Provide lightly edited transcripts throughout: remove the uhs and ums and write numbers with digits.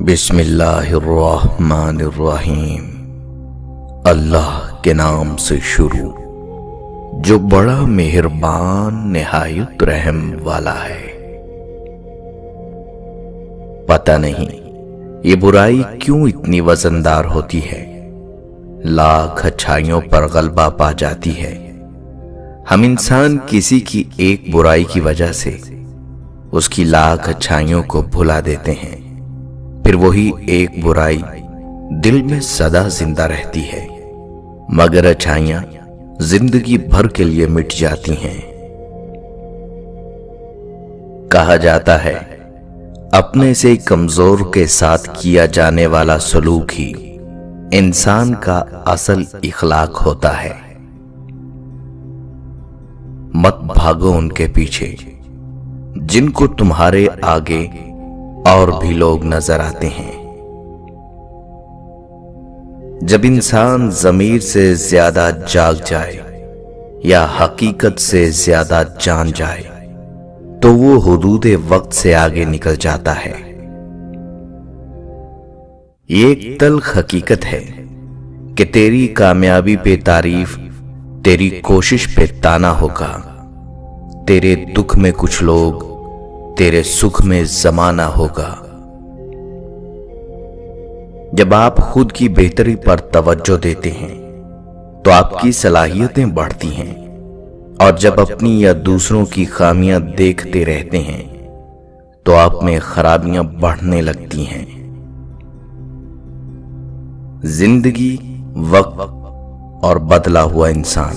بسم اللہ الرحمن الرحیم۔ اللہ کے نام سے شروع جو بڑا مہربان نہایت رحم والا ہے۔ پتہ نہیں یہ برائی کیوں اتنی وزندار ہوتی ہے، لاکھ اچھائیوں پر غلبہ پا جاتی ہے۔ ہم انسان کسی کی ایک برائی کی وجہ سے اس کی لاکھ اچھائیوں کو بھلا دیتے ہیں، پھر وہی ایک برائی دل میں سدا زندہ رہتی ہے، مگر اچھائیاں زندگی بھر کے لیے مٹ جاتی ہیں۔ کہا جاتا ہے اپنے سے کمزور کے ساتھ کیا جانے والا سلوک ہی انسان کا اصل اخلاق ہوتا ہے۔ مت بھاگو ان کے پیچھے جن کو تمہارے آگے اور بھی لوگ نظر آتے ہیں۔ جب انسان ضمیر سے زیادہ جاگ جائے یا حقیقت سے زیادہ جان جائے تو وہ حدود وقت سے آگے نکل جاتا ہے۔ یہ ایک تلخ حقیقت ہے کہ تیری کامیابی پہ تعریف، تیری کوشش پہ طعنہ ہوگا۔ تیرے دکھ میں کچھ لوگ، تیرے سکھ میں زمانہ ہوگا۔ جب آپ خود کی بہتری پر توجہ دیتے ہیں تو آپ کی صلاحیتیں بڑھتی ہیں، اور جب اپنی یا دوسروں کی خامیاں دیکھتے رہتے ہیں تو آپ میں خرابیاں بڑھنے لگتی ہیں۔ زندگی، وقت اور بدلا ہوا انسان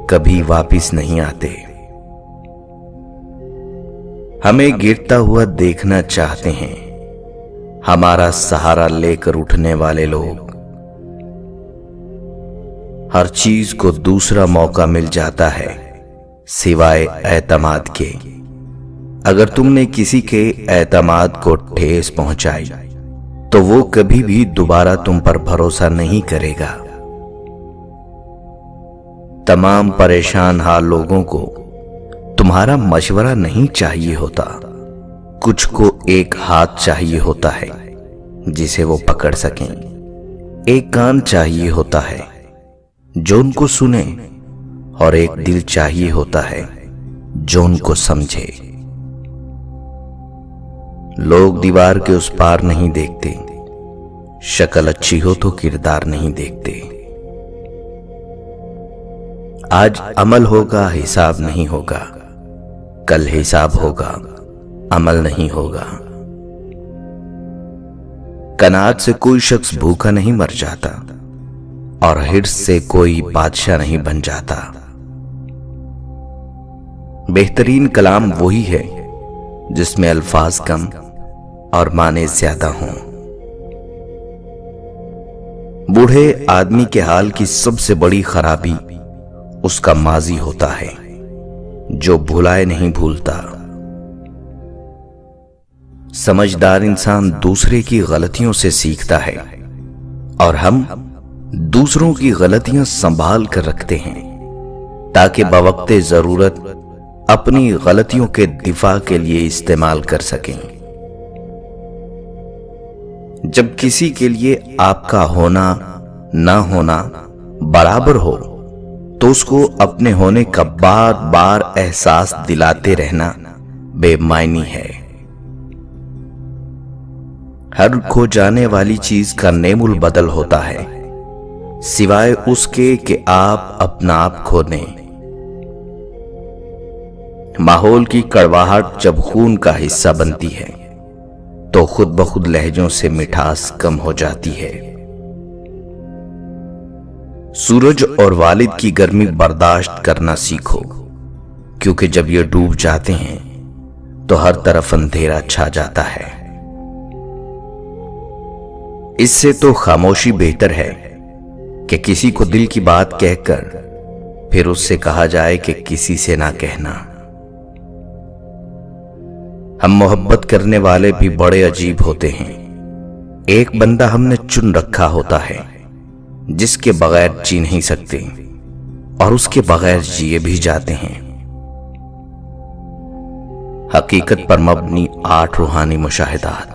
کبھی واپس نہیں آتے۔ ہمیں گرتا ہوا دیکھنا چاہتے ہیں ہمارا سہارا لے کر اٹھنے والے لوگ۔ ہر چیز کو دوسرا موقع مل جاتا ہے سوائے اعتماد کے۔ اگر تم نے کسی کے اعتماد کو ٹھیس پہنچائی تو وہ کبھی بھی دوبارہ تم پر بھروسہ نہیں کرے گا۔ تمام پریشان حال لوگوں کو تمہارا مشورہ نہیں چاہیے ہوتا، کچھ کو ایک ہاتھ چاہیے ہوتا ہے جسے وہ پکڑ سکیں، ایک کان چاہیے ہوتا ہے جو ان کو سنے، اور ایک دل چاہیے ہوتا ہے جو ان کو سمجھے۔ لوگ دیوار کے اس پار نہیں دیکھتے، شکل اچھی ہو تو کردار نہیں دیکھتے۔ آج عمل ہوگا، حساب نہیں ہوگا، کل حساب ہوگا، عمل نہیں ہوگا۔ قناعت سے کوئی شخص بھوکا نہیں مر جاتا، اور حرص سے کوئی بادشاہ نہیں بن جاتا۔ بہترین کلام وہی ہے جس میں الفاظ کم اور معنی زیادہ ہوں۔ بوڑھے آدمی کے حال کی سب سے بڑی خرابی اس کا ماضی ہوتا ہے جو بھلائے نہیں بھولتا۔ سمجھدار انسان دوسرے کی غلطیوں سے سیکھتا ہے، اور ہم دوسروں کی غلطیاں سنبھال کر رکھتے ہیں تاکہ بوقت ضرورت اپنی غلطیوں کے دفاع کے لیے استعمال کر سکیں۔ جب کسی کے لیے آپ کا ہونا نہ ہونا برابر ہو تو اس کو اپنے ہونے کا بار بار احساس دلاتے رہنا بے معنی ہے۔ ہر کھو جانے والی چیز کا نیم البدل ہوتا ہے سوائے اس کے کہ آپ اپنا آپ کھو دیں۔ ماحول کی کڑواہٹ جب خون کا حصہ بنتی ہے تو خود بخود لہجوں سے مٹھاس کم ہو جاتی ہے۔ سورج اور والد کی گرمی برداشت کرنا سیکھو، کیونکہ جب یہ ڈوب جاتے ہیں تو ہر طرف اندھیرا چھا جاتا ہے۔ اس سے تو خاموشی بہتر ہے کہ کسی کو دل کی بات کہہ کر پھر اس سے کہا جائے کہ کسی سے نہ کہنا۔ ہم محبت کرنے والے بھی بڑے عجیب ہوتے ہیں۔ ایک بندہ ہم نے چن رکھا ہوتا ہے جس کے بغیر جی نہیں سکتے، اور اس کے بغیر جیے بھی جاتے ہیں۔ حقیقت پر مبنی 8 روحانی مشاہدات۔